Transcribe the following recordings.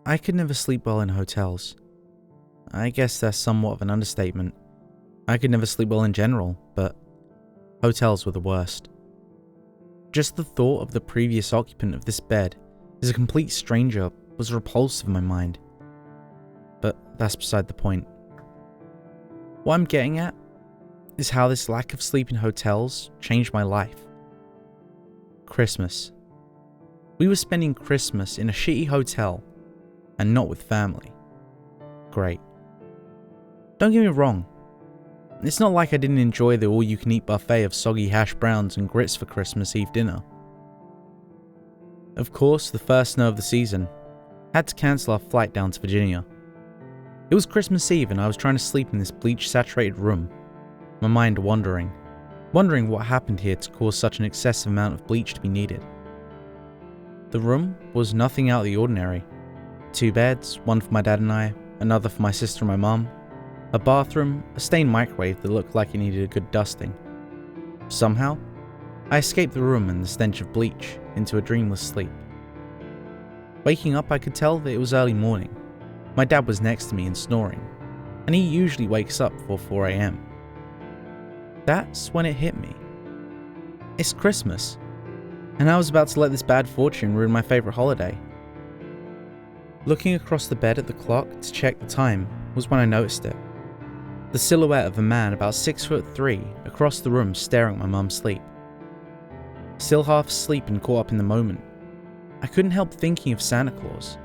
I could never sleep well in hotels. I guess that's somewhat of an understatement. I could never sleep well in general, but hotels were the worst. Just the thought of the previous occupant of this bed as a complete stranger was repulsive in my mind. But that's beside the point. What I'm getting at is how this lack of sleep in hotels changed my life. Christmas. We were spending Christmas in a shitty hotel and not with family. Great. Don't get me wrong. It's not like I didn't enjoy the all-you-can-eat buffet of soggy hash browns and grits for Christmas Eve dinner. Of course, the first snow of the season, had to cancel our flight down to Virginia. It was Christmas Eve and I was trying to sleep in this bleach-saturated room, my mind wondering what happened here to cause such an excessive amount of bleach to be needed. The room was nothing out of the ordinary. 2 beds, one for my dad and I, another for my sister and my mum, a bathroom, a stained microwave that looked like it needed a good dusting. Somehow, I escaped the room and the stench of bleach into a dreamless sleep. Waking up, I could tell that it was early morning. My dad was next to me and snoring, and he usually wakes up before 4 a.m. That's when it hit me. It's Christmas, and I was about to let this bad fortune ruin my favourite holiday. Looking across the bed at the clock to check the time was when I noticed it. The silhouette of a man about 6'3" across the room staring at my mum sleep. Still half asleep and caught up in the moment, I couldn't help thinking of Santa Claus.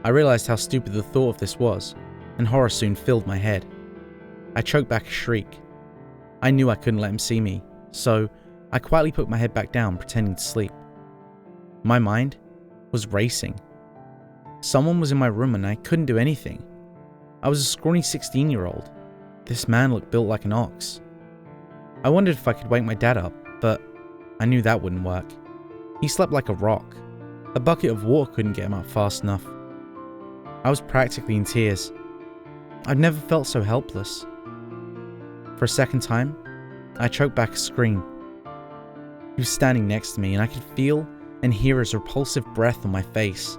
I realised how stupid the thought of this was, and horror soon filled my head. I choked back a shriek. I knew I couldn't let him see me, so I quietly put my head back down, pretending to sleep. My mind was racing. Someone was in my room and I couldn't do anything. I was a scrawny 16-year-old. This man looked built like an ox. I wondered if I could wake my dad up, but I knew that wouldn't work. He slept like a rock. A bucket of water couldn't get him up fast enough. I was practically in tears. I've never felt so helpless. For a second time, I choked back a scream. He was standing next to me and I could feel and hear his repulsive breath on my face.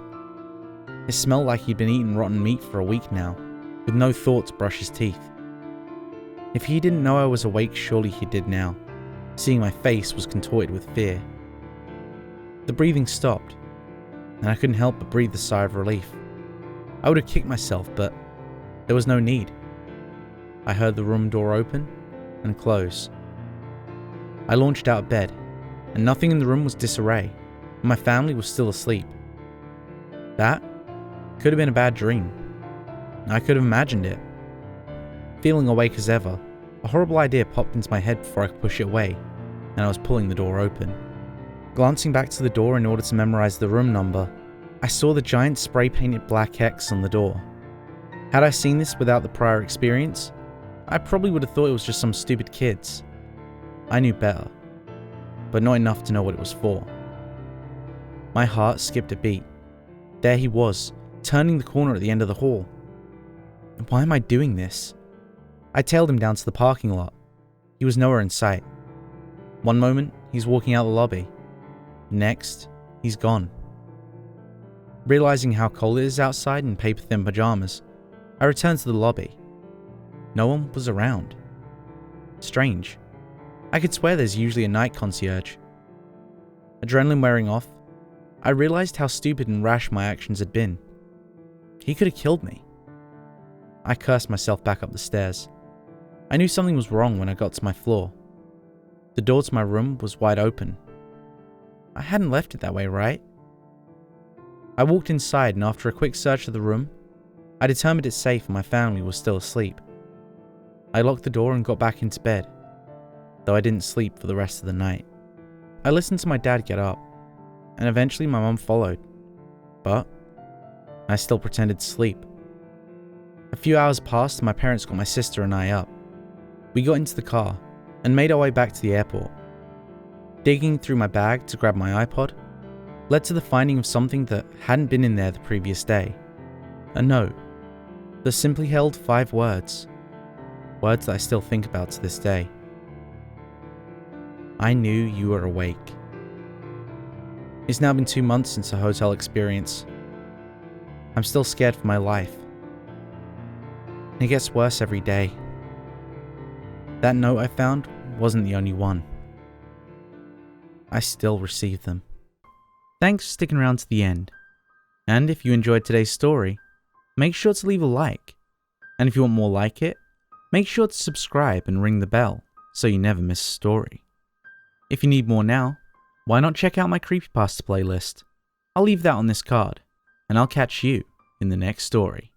It smelled like he'd been eating rotten meat for a week now, with no thought to brush his teeth. If he didn't know I was awake, surely he did now. Seeing my face was contorted with fear. The breathing stopped, and I couldn't help but breathe a sigh of relief. I would have kicked myself, but there was no need. I heard the room door open and close. I launched out of bed, and nothing in the room was disarray, and my family was still asleep. That could have been a bad dream. I could have imagined it. Feeling awake as ever, a horrible idea popped into my head before I could push it away, and I was pulling the door open. Glancing back to the door in order to memorize the room number, I saw the giant spray-painted black X on the door. Had I seen this without the prior experience, I probably would have thought it was just some stupid kids. I knew better, but not enough to know what it was for. My heart skipped a beat. There he was, turning the corner at the end of the hall. Why am I doing this? I tailed him down to the parking lot. He was nowhere in sight. One moment, he's walking out the lobby. Next, he's gone. Realizing how cold it is outside in paper-thin pajamas, I returned to the lobby. No one was around. Strange. I could swear there's usually a night concierge. Adrenaline wearing off, I realized how stupid and rash my actions had been. He could have killed me. I cursed myself back up the stairs. I knew something was wrong when I got to my floor. The door to my room was wide open. I hadn't left it that way, right? I walked inside, and after a quick search of the room, I determined it's safe and my family was still asleep. I locked the door and got back into bed, though I didn't sleep for the rest of the night. I listened to my dad get up, and eventually my mum followed, but I still pretended to sleep. A few hours passed and my parents got my sister and I up. We got into the car and made our way back to the airport. Digging through my bag to grab my iPod led to the finding of something that hadn't been in there the previous day. A note that simply held 5 words. Words that I still think about to this day. I knew you were awake. It's now been 2 months since the hotel experience. I'm still scared for my life. And it gets worse every day. That note I found wasn't the only one. I still receive them. Thanks for sticking around to the end. And if you enjoyed today's story, make sure to leave a like. And if you want more like it, make sure to subscribe and ring the bell so you never miss a story. If you need more now, why not check out my Creepypasta playlist? I'll leave that on this card, and I'll catch you in the next story.